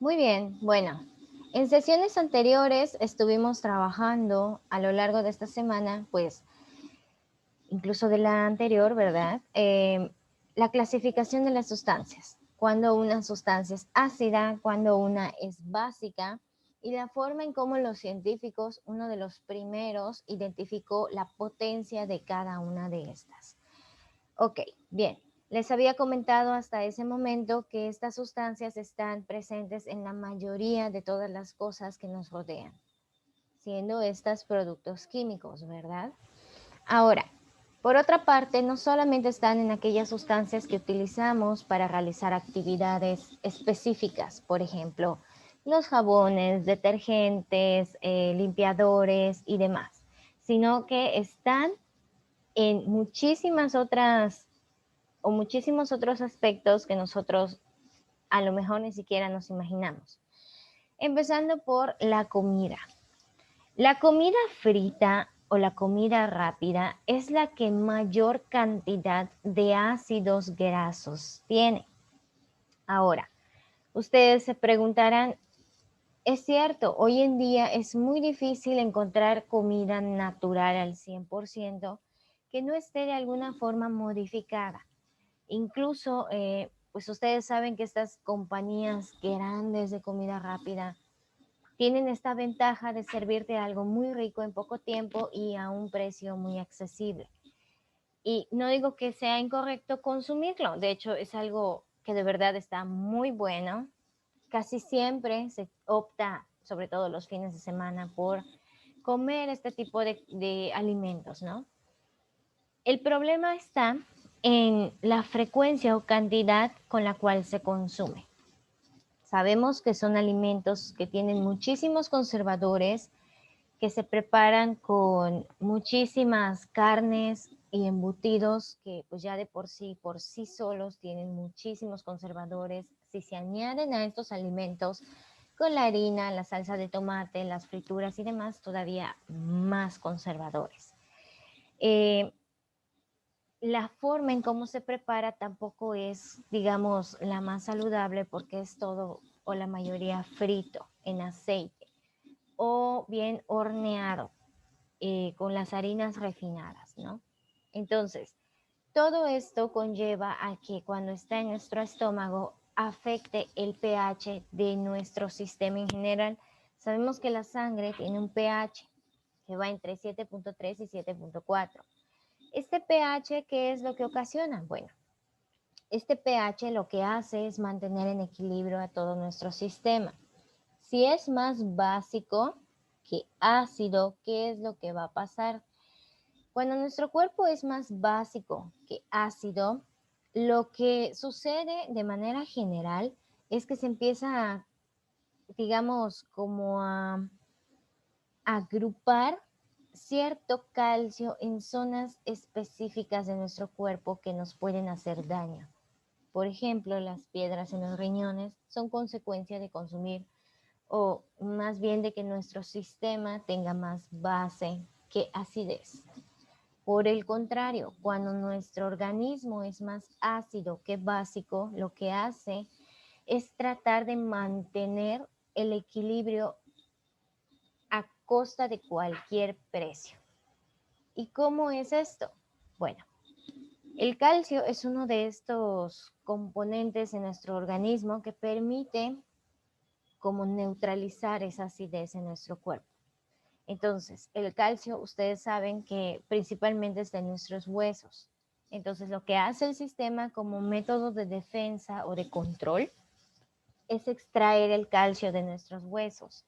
Muy bien, bueno, en sesiones anteriores estuvimos trabajando a lo largo de esta semana, pues incluso de la anterior, ¿verdad? La clasificación de las sustancias, cuando una sustancia es ácida, cuando una es básica y la forma en cómo los científicos, uno de los primeros, identificó la potencia de cada una de estas. Ok, bien. Les había comentado hasta ese momento que estas sustancias están presentes en la mayoría de todas las cosas que nos rodean, siendo estas productos químicos, ¿verdad? Ahora, por otra parte, no solamente están en aquellas sustancias que utilizamos para realizar actividades específicas, por ejemplo, los jabones, detergentes, limpiadores y demás, sino que están en muchísimas otras o muchísimos otros aspectos que nosotros a lo mejor ni siquiera nos imaginamos. Empezando por la comida. La comida frita o la comida rápida es la que mayor cantidad de ácidos grasos tiene. Ahora, ustedes se preguntarán, es cierto, hoy en día es muy difícil encontrar comida natural al 100% que no esté de alguna forma modificada. Incluso, pues ustedes saben que estas compañías grandes de comida rápida tienen esta ventaja de servirte algo muy rico en poco tiempo y a un precio muy accesible. Y no digo que sea incorrecto consumirlo, de hecho es algo que de verdad está muy bueno. Casi siempre se opta, sobre todo los fines de semana, por comer este tipo de alimentos, ¿no? El problema está en la frecuencia o cantidad con la cual se consume. Sabemos que son alimentos que tienen muchísimos conservadores, que se preparan con muchísimas carnes y embutidos que pues ya de por sí solos tienen muchísimos conservadores. Si se añaden a estos alimentos con la harina, la salsa de tomate, las frituras y demás, todavía más conservadores. Eh, la forma en cómo se prepara tampoco es, digamos, la más saludable porque es todo o la mayoría frito en aceite o bien horneado con las harinas refinadas, ¿no? Entonces, todo esto conlleva a que cuando está en nuestro estómago afecte el pH de nuestro sistema en general. Sabemos que la sangre tiene un pH que va entre 7.3 y 7.4. Este pH, ¿qué es lo que ocasiona? Bueno, este pH lo que hace es mantener en equilibrio a todo nuestro sistema. Si es más básico que ácido, ¿qué es lo que va a pasar? Cuando nuestro cuerpo es más básico que ácido, lo que sucede de manera general es que se empieza a, digamos, como a agrupar cierto calcio en zonas específicas de nuestro cuerpo que nos pueden hacer daño. Por ejemplo, las piedras en los riñones son consecuencia de consumir o más bien de que nuestro sistema tenga más base que acidez. Por el contrario, cuando nuestro organismo es más ácido que básico, lo que hace es tratar de mantener el equilibrio a costa de cualquier precio. ¿Y cómo es esto? Bueno, el calcio es uno de estos componentes en nuestro organismo que permite como neutralizar esa acidez en nuestro cuerpo. Entonces, el calcio, ustedes saben que principalmente está en nuestros huesos. Entonces, lo que hace el sistema como método de defensa o de control es extraer el calcio de nuestros huesos.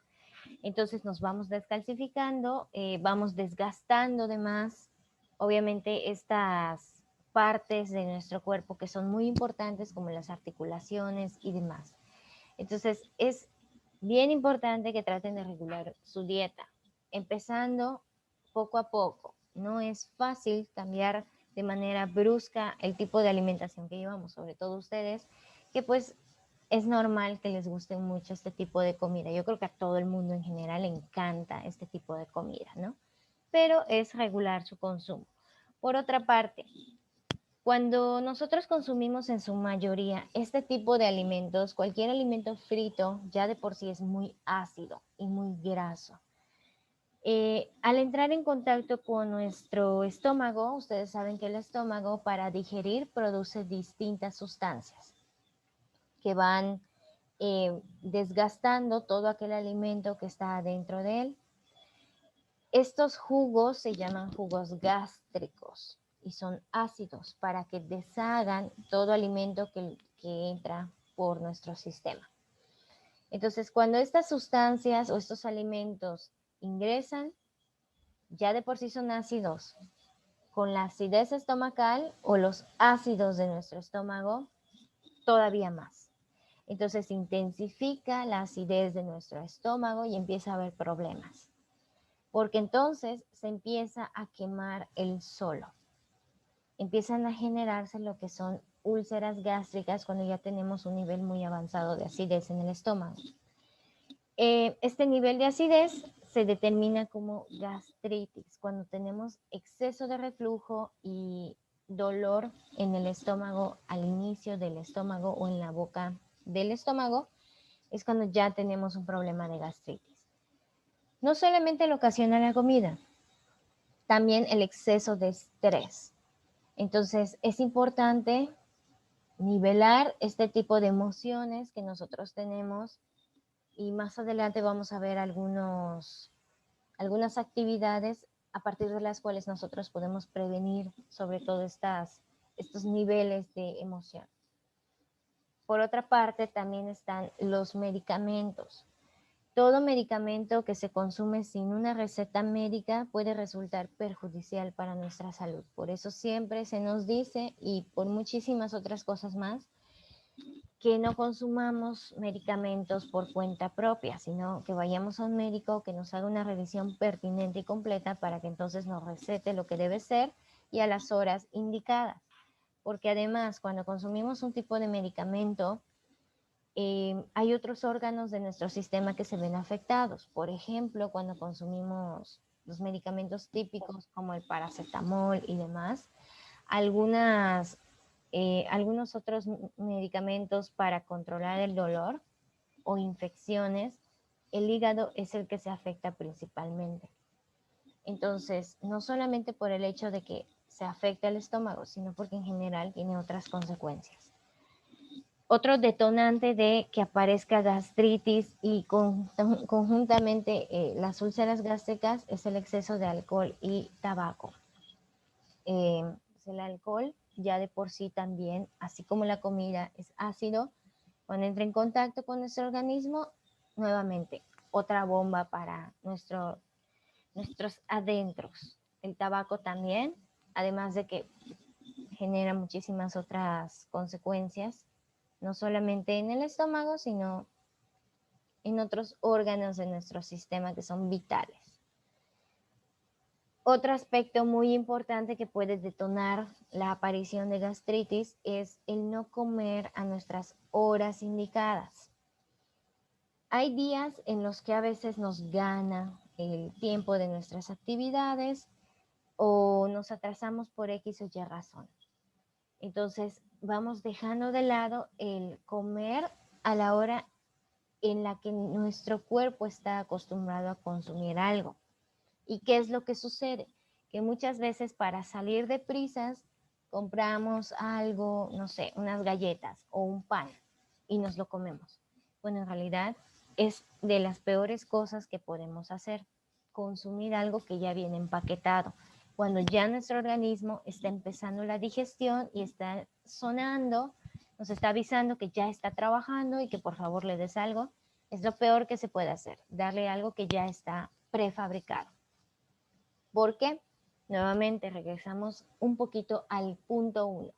Entonces, nos vamos descalcificando, vamos desgastando de más. Obviamente, estas partes de nuestro cuerpo que son muy importantes, como las articulaciones y demás. Entonces, es bien importante que traten de regular su dieta, empezando poco a poco. No es fácil cambiar de manera brusca el tipo de alimentación que llevamos, sobre todo ustedes, que pues es normal que les guste mucho este tipo de comida. Yo creo que a todo el mundo en general le encanta este tipo de comida, ¿no? Pero es regular su consumo. Por otra parte, Cuando nosotros consumimos en su mayoría este tipo de alimentos, cualquier alimento frito ya de por sí es muy ácido y muy graso. Al entrar en contacto con nuestro estómago, ustedes saben que el estómago para digerir produce distintas sustancias que van desgastando todo aquel alimento que está dentro de él. Estos jugos se llaman jugos gástricos y son ácidos para que deshagan todo alimento que entra por nuestro sistema. Entonces, cuando estas sustancias o estos alimentos ingresan, ya de por sí son ácidos, con la acidez estomacal o los ácidos de nuestro estómago, todavía más. Entonces intensifica la acidez de nuestro estómago y empieza a haber problemas, porque entonces se empieza a quemar el solo. Empiezan a generarse lo que son úlceras gástricas cuando ya tenemos un nivel muy avanzado de acidez en el estómago. Este nivel de acidez se determina como gastritis, cuando tenemos exceso de reflujo y dolor en el estómago, al inicio del estómago o en la boca del estómago, es cuando ya tenemos un problema de gastritis. No solamente lo ocasiona la comida, también el exceso de estrés. Entonces es importante nivelar este tipo de emociones que nosotros tenemos y más adelante vamos a ver algunas actividades a partir de las cuales nosotros podemos prevenir sobre todo estos niveles de emoción. Por otra parte, también están los medicamentos. Todo medicamento que se consume sin una receta médica puede resultar perjudicial para nuestra salud. Por eso siempre se nos dice, y por muchísimas otras cosas más, que no consumamos medicamentos por cuenta propia, sino que vayamos a un médico que nos haga una revisión pertinente y completa para que entonces nos recete lo que debe ser y a las horas indicadas. Porque además, cuando consumimos un tipo de medicamento, hay otros órganos de nuestro sistema que se ven afectados. Por ejemplo, cuando consumimos los medicamentos típicos como el paracetamol y demás, algunos otros medicamentos para controlar el dolor o infecciones, el hígado es el que se afecta principalmente. Entonces, no solamente por el hecho de que se afecta el estómago, sino porque en general tiene otras consecuencias. Otro detonante de que aparezca gastritis y conjuntamente las úlceras gástricas es el exceso de alcohol y tabaco. El alcohol ya de por sí también, así como la comida es ácido, cuando entra en contacto con nuestro organismo, nuevamente otra bomba para nuestros adentros. El tabaco también, además de que genera muchísimas otras consecuencias, no solamente en el estómago, sino en otros órganos de nuestro sistema que son vitales. Otro aspecto muy importante que puede detonar la aparición de gastritis es el no comer a nuestras horas indicadas. Hay días en los que a veces nos gana el tiempo de nuestras actividades o nos atrasamos por X o Y razón. Entonces vamos dejando de lado el comer a la hora en la que nuestro cuerpo está acostumbrado a consumir algo. ¿Y qué es lo que sucede? Que muchas veces para salir de prisas compramos algo, no sé, unas galletas o un pan y nos lo comemos. Bueno, en realidad es de las peores cosas que podemos hacer, consumir algo que ya viene empaquetado, cuando ya nuestro organismo está empezando la digestión y está sonando, nos está avisando que ya está trabajando y que por favor le des algo. Es lo peor que se puede hacer, darle algo que ya está prefabricado. Porque, nuevamente, regresamos un poquito al punto 1.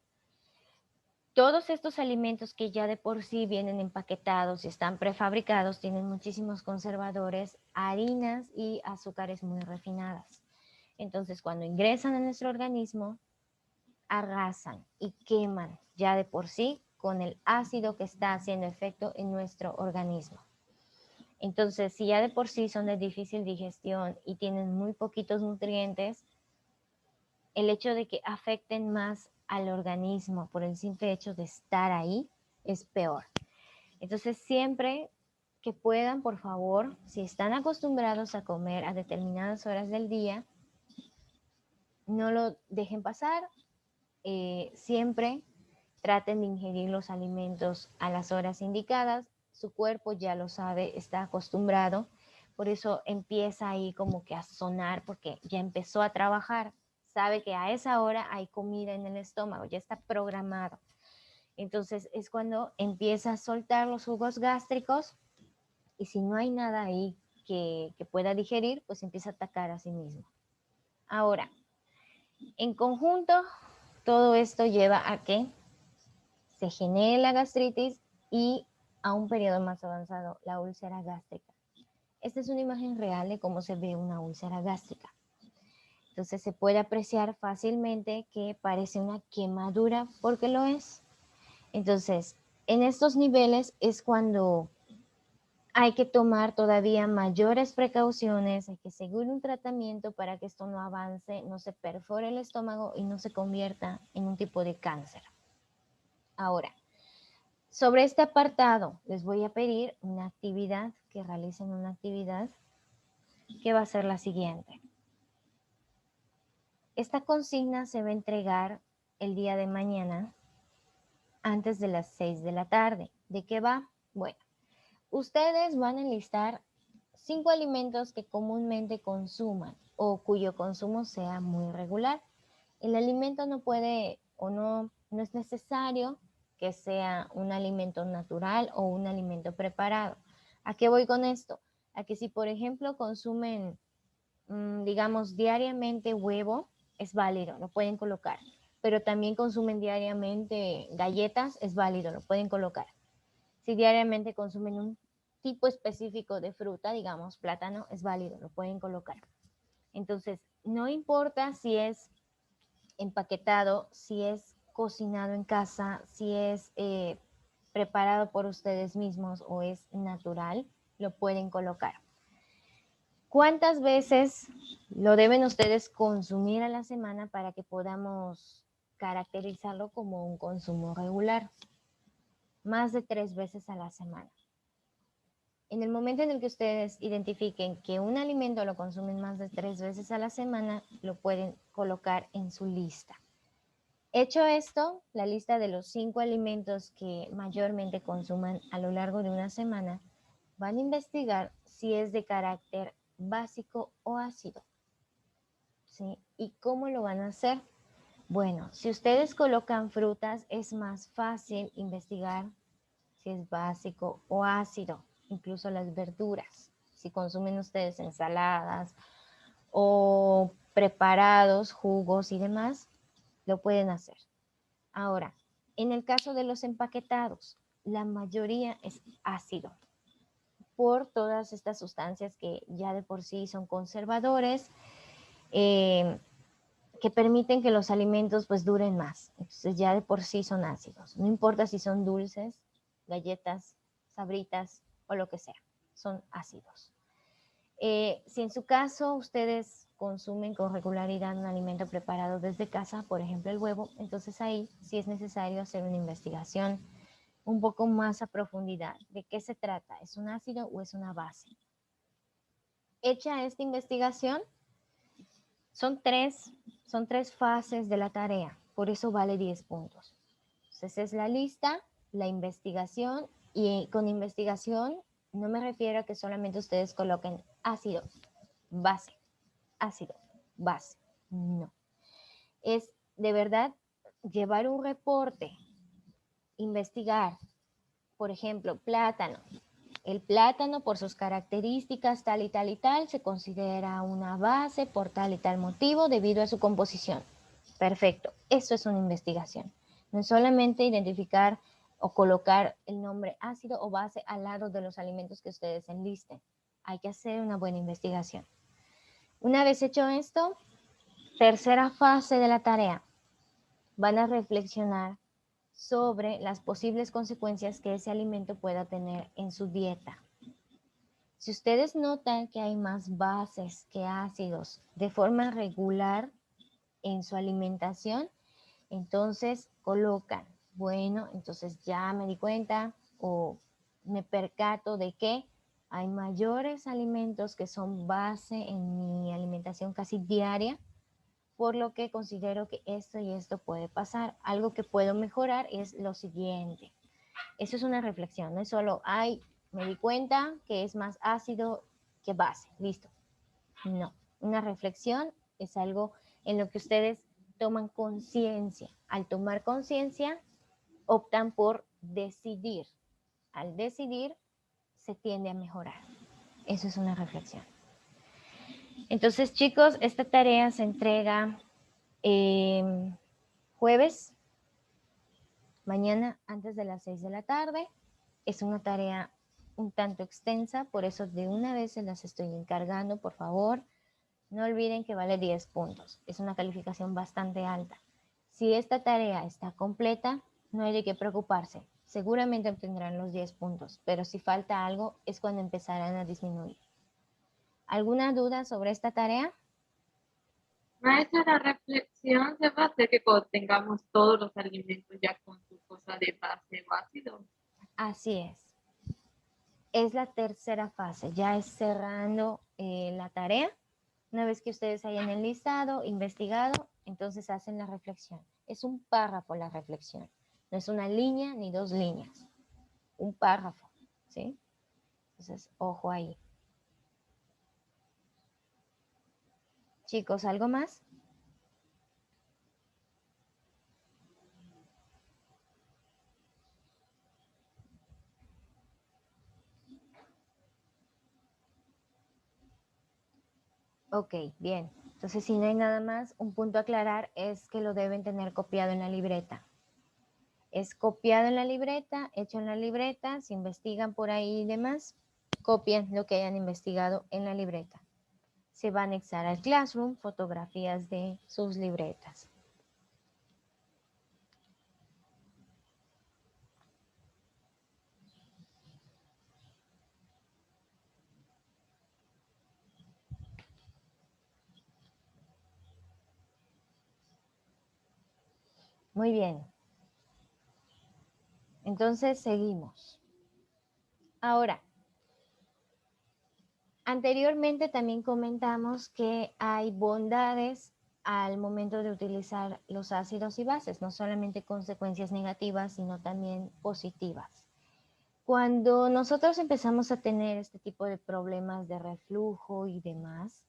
Todos estos alimentos que ya de por sí vienen empaquetados y están prefabricados tienen muchísimos conservadores, harinas y azúcares muy refinadas. Entonces, cuando ingresan a nuestro organismo, arrasan y queman ya de por sí con el ácido que está haciendo efecto en nuestro organismo. Entonces, si ya de por sí son de difícil digestión y tienen muy poquitos nutrientes, el hecho de que afecten más al organismo por el simple hecho de estar ahí, es peor. Entonces, siempre que puedan, por favor, si están acostumbrados a comer a determinadas horas del día, no lo dejen pasar. Siempre traten de ingerir los alimentos a las horas indicadas. Su cuerpo ya lo sabe, está acostumbrado. Por eso empieza ahí como que a sonar, porque ya empezó a trabajar. Sabe que a esa hora hay comida en el estómago, ya está programado. Entonces es cuando empieza a soltar los jugos gástricos y si no hay nada ahí que pueda digerir, pues empieza a atacar a sí mismo. Ahora, en conjunto, todo esto lleva a que se genere la gastritis y a un periodo más avanzado, la úlcera gástrica. Esta es una imagen real de cómo se ve una úlcera gástrica. Entonces se puede apreciar fácilmente que parece una quemadura porque lo es. Entonces, en estos niveles es cuando hay que tomar todavía mayores precauciones, hay que seguir un tratamiento para que esto no avance, no se perfore el estómago y no se convierta en un tipo de cáncer. Ahora, sobre este apartado, les voy a pedir una actividad, que realicen una actividad que va a ser la siguiente. Esta consigna se va a entregar el día de mañana antes de las 6 de la tarde. ¿De qué va? Bueno, ustedes van a enlistar 5 alimentos que comúnmente consuman o cuyo consumo sea muy regular. El alimento no puede o no es necesario que sea un alimento natural o un alimento preparado. ¿A qué voy con esto? A que si, por ejemplo, consumen, digamos, diariamente huevo, es válido, lo pueden colocar. Pero también consumen diariamente galletas, es válido, lo pueden colocar. Si diariamente consumen un tipo específico de fruta, digamos plátano, es válido, lo pueden colocar. Entonces, no importa si es empaquetado, si es cocinado en casa, si es preparado por ustedes mismos o es natural, lo pueden colocar. ¿Cuántas veces lo deben ustedes consumir a la semana para que podamos caracterizarlo como un consumo regular? Más de 3 veces a la semana. En el momento en el que ustedes identifiquen que un alimento lo consumen más de 3 veces a la semana, lo pueden colocar en su lista. Hecho esto, la lista de los 5 alimentos que mayormente consuman a lo largo de una semana, van a investigar si es de carácter básico o ácido. ¿Sí? ¿Y cómo lo van a hacer? Bueno, si ustedes colocan frutas, es más fácil investigar si es básico o ácido, incluso las verduras. Si consumen ustedes ensaladas o preparados, jugos y demás, lo pueden hacer. Ahora, en el caso de los empaquetados, la mayoría es ácido por todas estas sustancias que ya de por sí son conservadores, que permiten que los alimentos pues duren más. Entonces ya de por sí son ácidos. No importa si son dulces, galletas, sabritas o lo que sea, son ácidos. Si en su caso ustedes consumen con regularidad un alimento preparado desde casa, por ejemplo el huevo, entonces ahí sí es necesario hacer una investigación un poco más a profundidad. ¿De qué se trata? ¿Es un ácido o es una base? Hecha esta investigación, son tres fases de la tarea, por eso vale 10 puntos. Entonces es la lista, la investigación, y con investigación no me refiero a que solamente ustedes coloquen ácido, base, ácido, base. No. Es de verdad llevar un reporte, investigar, por ejemplo, plátano. El plátano, por sus características tal y tal y tal, se considera una base por tal y tal motivo debido a su composición. Perfecto, eso es una investigación. No es solamente identificar o colocar el nombre ácido o base al lado de los alimentos que ustedes enlisten. Hay que hacer una buena investigación. Una vez hecho esto, tercera fase de la tarea, van a reflexionar sobre las posibles consecuencias que ese alimento pueda tener en su dieta. Si ustedes notan que hay más bases que ácidos de forma regular en su alimentación, Entonces colocan, bueno, entonces ya me di cuenta o me percato de que hay mayores alimentos que son base en mi alimentación casi diaria, por lo que considero que esto y esto puede pasar. Algo que puedo mejorar es lo siguiente. Eso es una reflexión, no es solo, ay, me di cuenta que es más ácido que base, listo. No, una reflexión es algo en lo que ustedes toman conciencia. Al tomar conciencia, optan por decidir. Al decidir, se tiende a mejorar. Eso es una reflexión. Entonces, chicos, esta tarea se entrega jueves, mañana antes de las 6 de la tarde. Es una tarea un tanto extensa, por eso de una vez se las estoy encargando, por favor. No olviden que vale 10 puntos. Es una calificación bastante alta. Si esta tarea está completa, no hay de qué preocuparse. Seguramente obtendrán los 10 puntos, pero si falta algo es cuando empezarán a disminuir. ¿Alguna duda sobre esta tarea? Maestra, la reflexión se va a hacer que cuando tengamos todos los alimentos ya con su cosa de base o ácido. Así es. Es la tercera fase, ya es cerrando la tarea. Una vez que ustedes hayan enlistado, investigado, entonces hacen la reflexión. Es un párrafo la reflexión, no es una línea ni dos líneas, un párrafo, ¿sí? Entonces, ojo ahí. Chicos, ¿algo más? Ok, bien. Entonces, si no hay nada más, un punto a aclarar es que lo deben tener copiado en la libreta. Es copiado en la libreta, hecho en la libreta, si investigan por ahí y demás, copien lo que hayan investigado en la libreta. Se va a anexar al Classroom fotografías de sus libretas. Muy bien. Entonces, seguimos. Ahora, anteriormente también comentamos que hay bondades al momento de utilizar los ácidos y bases, no solamente consecuencias negativas, sino también positivas. Cuando nosotros empezamos a tener este tipo de problemas de reflujo y demás,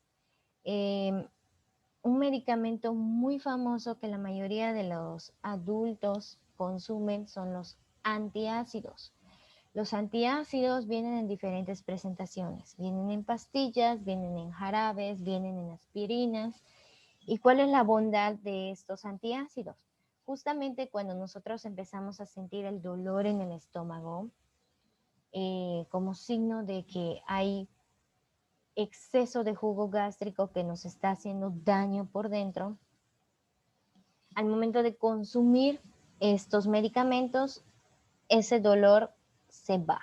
un medicamento muy famoso que la mayoría de los adultos consumen son los antiácidos. Los antiácidos vienen en diferentes presentaciones. Vienen en pastillas, vienen en jarabes, vienen en aspirinas. ¿Y cuál es la bondad de estos antiácidos? Justamente cuando nosotros empezamos a sentir el dolor en el estómago, como signo de que hay exceso de jugo gástrico que nos está haciendo daño por dentro, al momento de consumir estos medicamentos, ese dolor se va,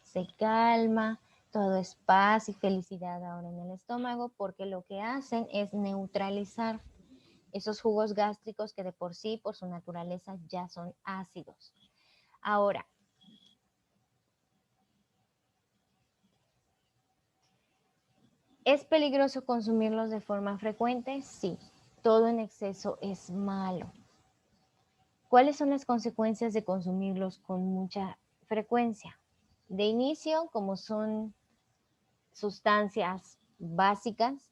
se calma, todo es paz y felicidad ahora en el estómago, porque lo que hacen es neutralizar esos jugos gástricos que de por sí, por su naturaleza, ya son ácidos. Ahora, ¿es peligroso consumirlos de forma frecuente? Sí, todo en exceso es malo. ¿Cuáles son las consecuencias de consumirlos con mucha frecuencia? De inicio, como son sustancias básicas,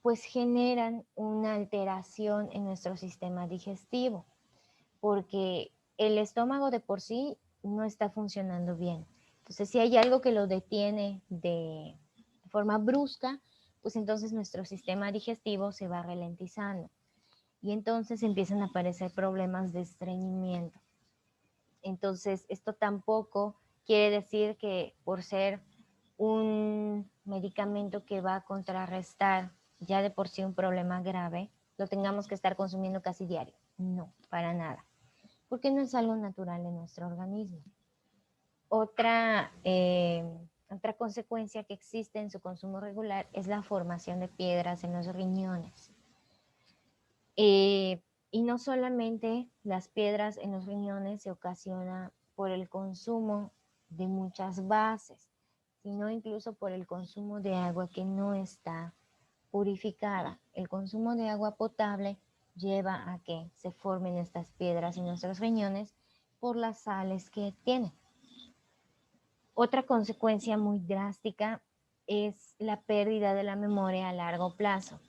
pues generan una alteración en nuestro sistema digestivo, porque el estómago de por sí no está funcionando bien. Entonces, si hay algo que lo detiene de forma brusca, pues entonces nuestro sistema digestivo se va ralentizando y entonces empiezan a aparecer problemas de estreñimiento. Entonces, esto tampoco quiere decir que por ser un medicamento que va a contrarrestar ya de por sí un problema grave, lo tengamos que estar consumiendo casi diario. No, para nada, porque no es algo natural en nuestro organismo. Otra consecuencia que existe en su consumo regular es la formación de piedras en los riñones. Y no solamente las piedras en los riñones se ocasiona por el consumo de muchas bases, sino incluso por el consumo de agua que no está purificada. El consumo de agua potable lleva a que se formen estas piedras en nuestros riñones por las sales que tienen. Otra consecuencia muy drástica es la pérdida de la memoria a largo plazo.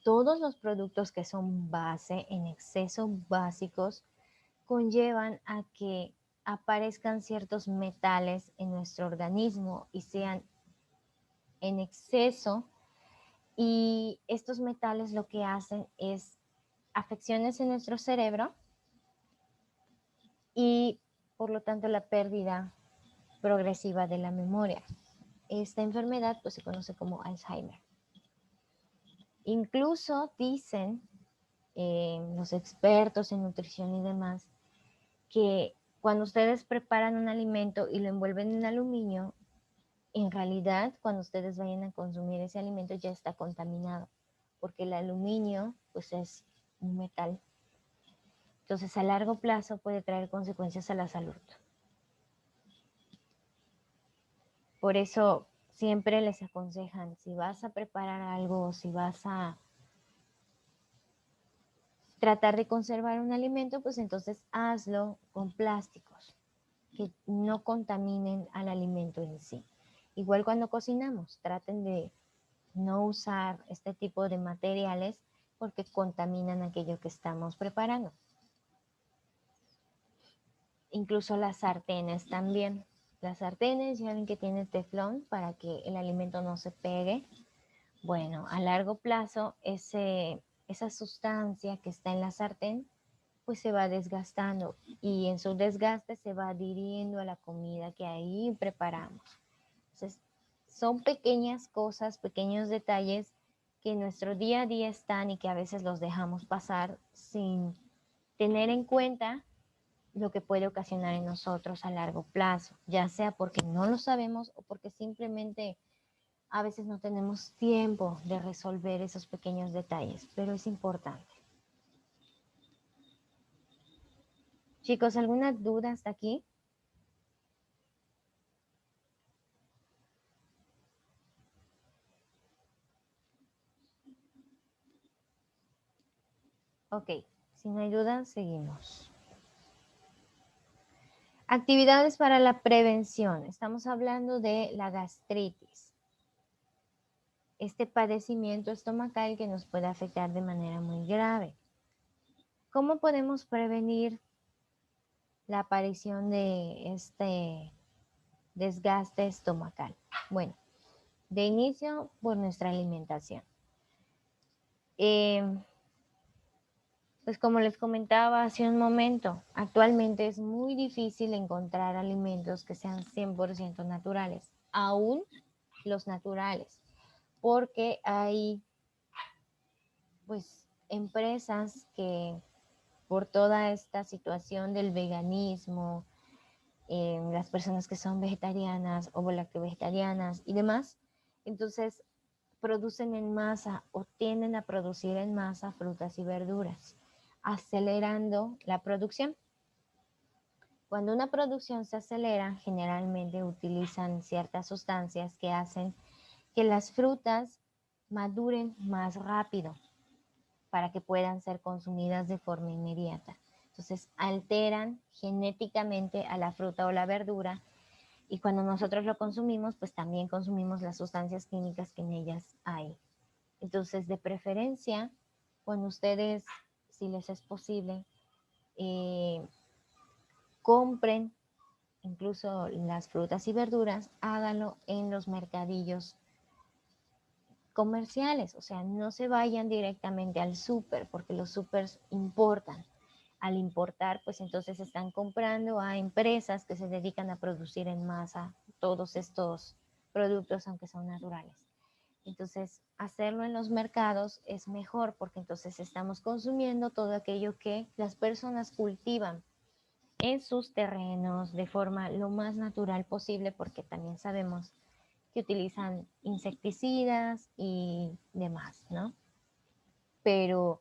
Todos los productos que son base en exceso básicos conllevan a que aparezcan ciertos metales en nuestro organismo y sean en exceso, y estos metales lo que hacen es afecciones en nuestro cerebro y por lo tanto la pérdida progresiva de la memoria. Esta enfermedad pues se conoce como Alzheimer. Incluso dicen los expertos en nutrición y demás que cuando ustedes preparan un alimento y lo envuelven en aluminio, en realidad cuando ustedes vayan a consumir ese alimento ya está contaminado, porque el aluminio pues es un metal. Entonces a largo plazo puede traer consecuencias a la salud. Por eso siempre les aconsejan, si vas a preparar algo, si vas a tratar de conservar un alimento, pues entonces hazlo con plásticos que no contaminen al alimento en sí. Igual cuando cocinamos, traten de no usar este tipo de materiales porque contaminan aquello que estamos preparando. Incluso las sartenes también. Las sartenes ya ven que tienen teflón para que el alimento no se pegue. Bueno, a largo plazo esa sustancia que está en la sartén pues se va desgastando y en su desgaste se va adhiriendo a la comida que ahí preparamos. Entonces, son pequeñas cosas, pequeños detalles que en nuestro día a día están y que a veces los dejamos pasar sin tener en cuenta lo que puede ocasionar en nosotros a largo plazo, ya sea porque no lo sabemos o porque simplemente a veces no tenemos tiempo de resolver esos pequeños detalles, pero es importante. Chicos, ¿alguna duda hasta aquí? Ok, si no hay duda, seguimos. Actividades para la prevención. Estamos hablando de la gastritis. Este padecimiento estomacal que nos puede afectar de manera muy grave. ¿Cómo podemos prevenir la aparición de este desgaste estomacal? Bueno, de inicio por nuestra alimentación. Pues como les comentaba hace un momento, actualmente es muy difícil encontrar alimentos que sean 100% naturales, aún los naturales, porque hay pues empresas que por toda esta situación del veganismo, las personas que son vegetarianas o vegetarianas y demás, entonces producen en masa o tienden a producir en masa frutas y verduras, acelerando la producción. Cuando una producción se acelera, generalmente utilizan ciertas sustancias que hacen que las frutas maduren más rápido para que puedan ser consumidas de forma inmediata. Entonces alteran genéticamente a la fruta o la verdura, y cuando nosotros lo consumimos, pues también consumimos las sustancias químicas que en ellas hay. Entonces, de preferencia, cuando ustedes, si les es posible, eh, compren incluso las frutas y verduras, háganlo en los mercadillos comerciales, o sea, no se vayan directamente al súper, porque los súpers importan. Al importar, pues entonces están comprando a empresas que se dedican a producir en masa todos estos productos, aunque son naturales. Entonces, hacerlo en los mercados es mejor porque entonces estamos consumiendo todo aquello que las personas cultivan en sus terrenos de forma lo más natural posible, porque también sabemos que utilizan insecticidas y demás, ¿no? Pero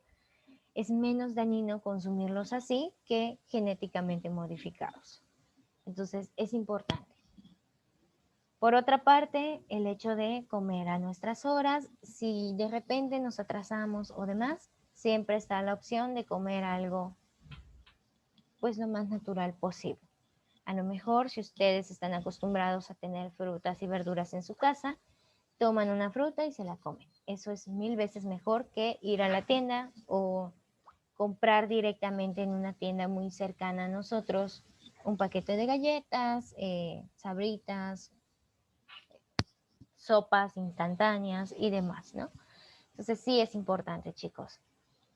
es menos dañino consumirlos así que genéticamente modificados. Entonces es importante. Por otra parte, el hecho de comer a nuestras horas, si de repente nos atrasamos o demás, siempre está la opción de comer algo pues lo más natural posible. A lo mejor si ustedes están acostumbrados a tener frutas y verduras en su casa, toman una fruta y se la comen. Eso es 1000 veces mejor que ir a la tienda o comprar directamente en una tienda muy cercana a nosotros un paquete de galletas, sabritas, sopas instantáneas y demás, ¿no? Entonces sí es importante, chicos.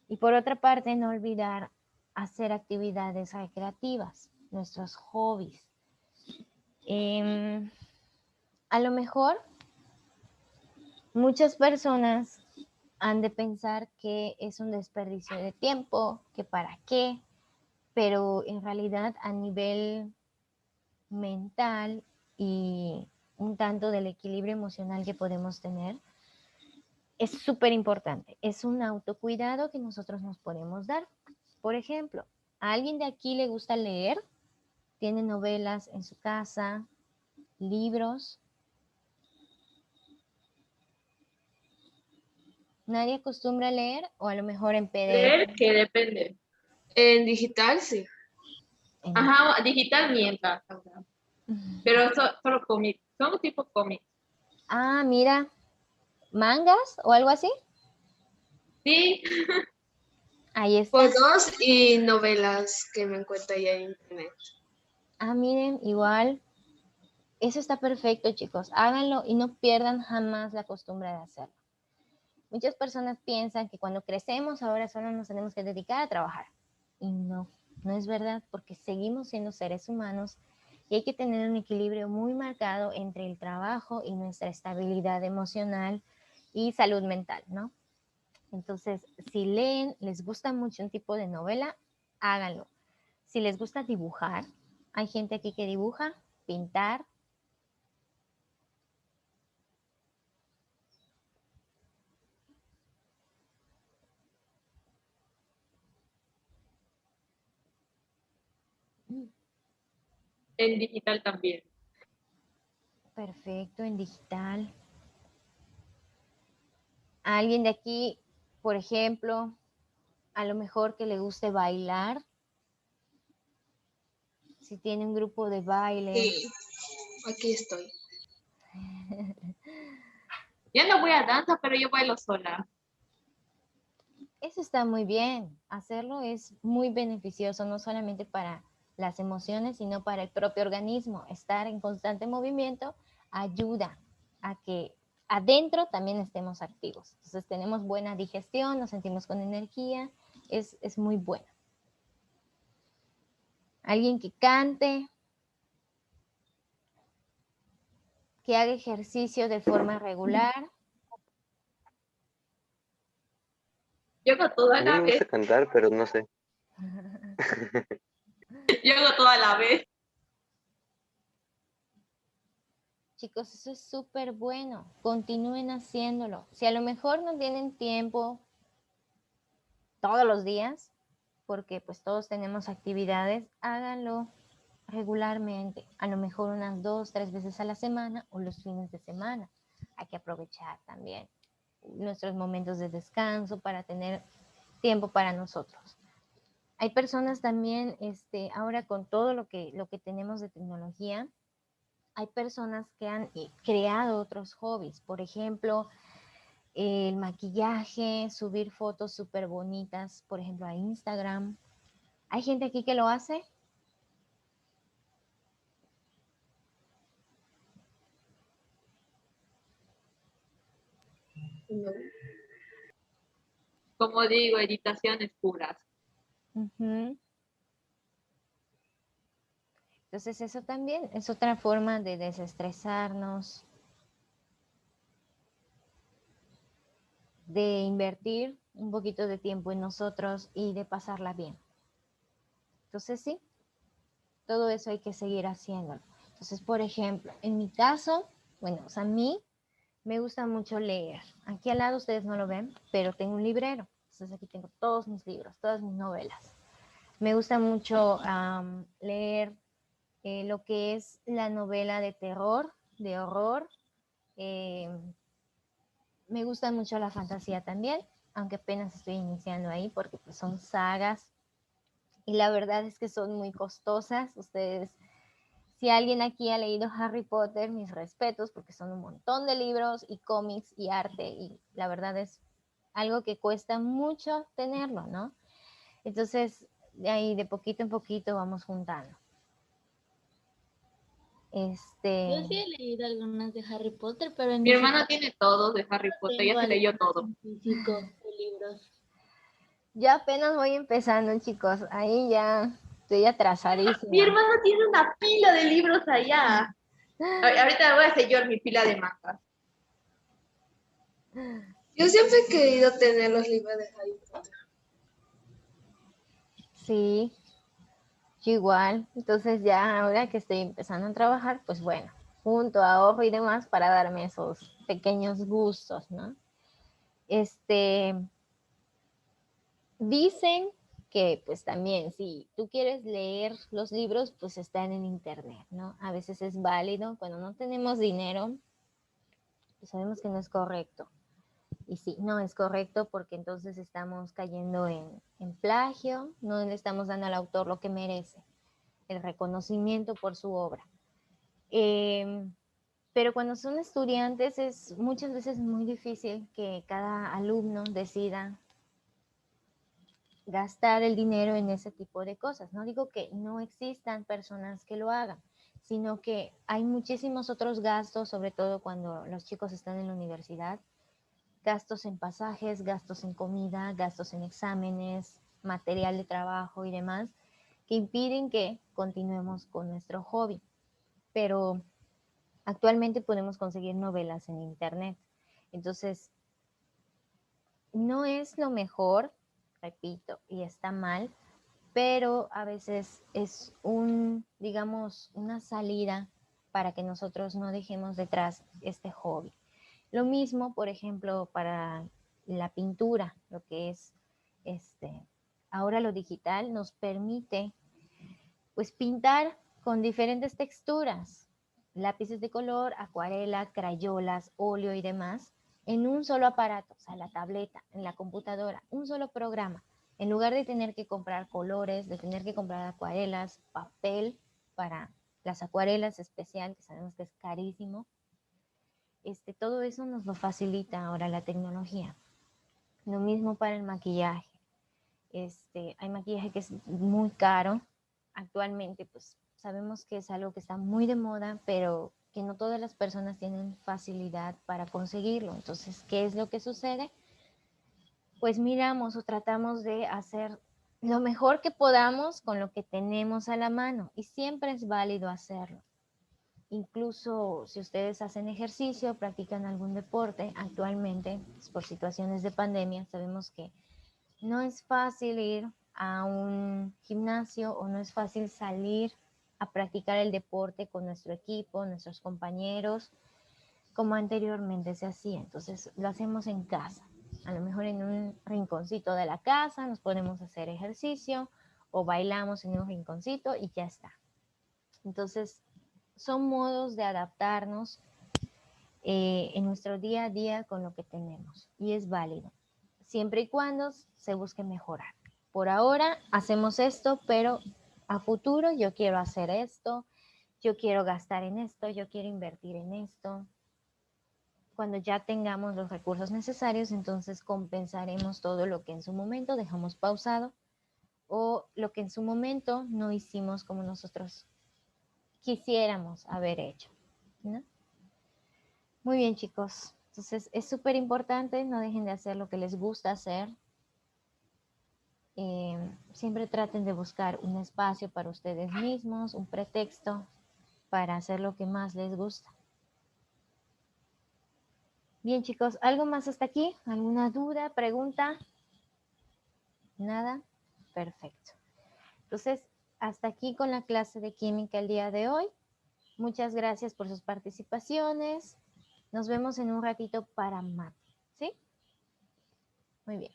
Y por otra parte, no olvidar hacer actividades recreativas, nuestros hobbies. A lo mejor muchas personas han de pensar que es un desperdicio de tiempo, que para qué, pero en realidad a nivel mental y un tanto del equilibrio emocional que podemos tener, es súper importante. Es un autocuidado que nosotros nos podemos dar. Por ejemplo, a alguien de aquí le gusta leer, tiene novelas en su casa, libros. ¿Nadie acostumbra a leer o a lo mejor en PDF? Leer que depende. En digital, sí. Ajá, digital mientras. Pero solo cómics. Son tipo cómics. Ah, mira, mangas o algo así. Sí, Ahí está. Por dos y novelas que me encuentro ya en internet. Ah, miren, igual. Eso está perfecto, chicos. Háganlo y no pierdan jamás la costumbre de hacerlo. Muchas personas piensan que cuando crecemos ahora solo nos tenemos que dedicar a trabajar. Y no, no es verdad, porque seguimos siendo seres humanos y hay que tener un equilibrio muy marcado entre el trabajo y nuestra estabilidad emocional y salud mental, ¿no? Entonces, si leen, les gusta mucho un tipo de novela, háganlo. Si les gusta dibujar, hay gente aquí que dibuja, pintar. en digital también. Perfecto, en digital. A alguien de aquí, por ejemplo, a lo mejor que le guste bailar, si tiene un grupo de baile. Sí, aquí estoy. Yo no voy a danza, pero yo bailo sola. Eso está muy bien. Hacerlo es muy beneficioso, no solamente para las emociones, sino para el propio organismo. Estar en constante movimiento ayuda a que adentro también estemos activos. Entonces tenemos buena digestión, nos sentimos con energía, es muy bueno. Alguien que cante, que haga ejercicio de forma regular. Yo hago todo a A mí la me vez. gusta cantar, pero no sé. Yo hago todo a la vez. Chicos, eso es súper bueno. Continúen haciéndolo. Si a lo mejor no tienen tiempo todos los días, porque pues todos tenemos actividades, háganlo regularmente. A lo mejor unas 2, 3 veces a la semana o los fines de semana. Hay que aprovechar también nuestros momentos de descanso para tener tiempo para nosotros. Hay personas también, ahora con todo lo que tenemos de tecnología, hay personas que han creado otros hobbies. Por ejemplo, el maquillaje, subir fotos súper bonitas, por ejemplo, a Instagram. ¿Hay gente aquí que lo hace? No. Como digo, editaciones puras. Ujú. Entonces eso también es otra forma de desestresarnos, de invertir un poquito de tiempo en nosotros y de pasarla bien. Entonces sí, todo eso hay que seguir haciéndolo. Entonces, por ejemplo, en mi caso, bueno, o sea, a mí me gusta mucho leer. Aquí al lado ustedes no lo ven, pero tengo un librero. Entonces aquí tengo todos mis libros, todas mis novelas. Me gusta mucho leer lo que es la novela de terror, de horror. Me gusta mucho la fantasía también, aunque apenas estoy iniciando ahí porque pues, son sagas y la verdad es que son muy costosas. Ustedes, si alguien aquí ha leído Harry Potter, mis respetos porque son un montón de libros y cómics y arte y la verdad es algo que cuesta mucho tenerlo, ¿no? Entonces, de ahí de poquito en poquito vamos juntando. Yo sí he leído algunas de Harry Potter, pero en Mi hermana tiene todos de Harry Potter, tengo ya se leyó algunos todo. en físico de libros. Ya apenas voy empezando, chicos. Ahí ya estoy atrasadísima. Mi hermana tiene una pila de libros allá. Ahorita voy a hacer yo mi pila de mangas. Yo siempre he querido tener los libros de Harry Potter. Sí, yo igual. Entonces ya ahora que estoy empezando a trabajar, pues bueno, junto ahorro y demás para darme esos pequeños gustos, ¿no? Dicen que pues también si tú quieres leer los libros, pues están en internet, ¿no? A veces es válido cuando no tenemos dinero, pues sabemos que no es correcto. Y sí, no es correcto porque entonces estamos cayendo en plagio, no le estamos dando al autor lo que merece, el reconocimiento por su obra. Pero cuando son estudiantes es muchas veces muy difícil que cada alumno decida gastar el dinero en ese tipo de cosas. No digo que no existan personas que lo hagan, sino que hay muchísimos otros gastos, sobre todo cuando los chicos están en la universidad, gastos en pasajes, gastos en comida, gastos en exámenes, material de trabajo y demás, que impiden que continuemos con nuestro hobby. Pero actualmente podemos conseguir novelas en internet. Entonces, no es lo mejor, repito, y está mal, pero a veces es digamos, una salida para que nosotros no dejemos detrás este hobby. Lo mismo, por ejemplo, para la pintura, lo que es ahora lo digital nos permite pues pintar con diferentes texturas, lápices de color, acuarela, crayolas, óleo y demás, en un solo aparato, o sea, la tableta, en la computadora, un solo programa. En lugar de tener que comprar colores, de tener que comprar acuarelas, papel para las acuarelas especial, que sabemos que es carísimo, todo eso nos lo facilita ahora la tecnología. Lo mismo para el maquillaje. Hay maquillaje que es muy caro. Actualmente, pues sabemos que es algo que está muy de moda, pero que no todas las personas tienen facilidad para conseguirlo. Entonces, ¿qué es lo que sucede? Pues miramos o tratamos de hacer lo mejor que podamos con lo que tenemos a la mano y siempre es válido hacerlo. Incluso si ustedes hacen ejercicio, practican algún deporte, actualmente, pues, por situaciones de pandemia, sabemos que no es fácil ir a un gimnasio o no es fácil salir a practicar el deporte con nuestro equipo, nuestros compañeros, como anteriormente se hacía. Entonces lo hacemos en casa, a lo mejor en un rinconcito de la casa, nos ponemos a hacer ejercicio o bailamos en un rinconcito y ya está. Entonces son modos de adaptarnos en nuestro día a día con lo que tenemos y es válido, siempre y cuando se busque mejorar. Por ahora hacemos esto, pero a futuro yo quiero hacer esto, yo quiero gastar en esto, yo quiero invertir en esto. Cuando ya tengamos los recursos necesarios, entonces compensaremos todo lo que en su momento dejamos pausado o lo que en su momento no hicimos como nosotros quisiéramos haber hecho, ¿no? Muy bien, chicos. Entonces, es súper importante, no dejen de hacer lo que les gusta hacer. Siempre traten de buscar un espacio para ustedes mismos, un pretexto para hacer lo que más les gusta. Bien, chicos, ¿algo más hasta aquí? ¿Alguna duda, pregunta? ¿Nada? Perfecto. Entonces, hasta aquí con la clase de química el día de hoy. Muchas gracias por sus participaciones. Nos vemos en un ratito para mate, ¿sí? Muy bien.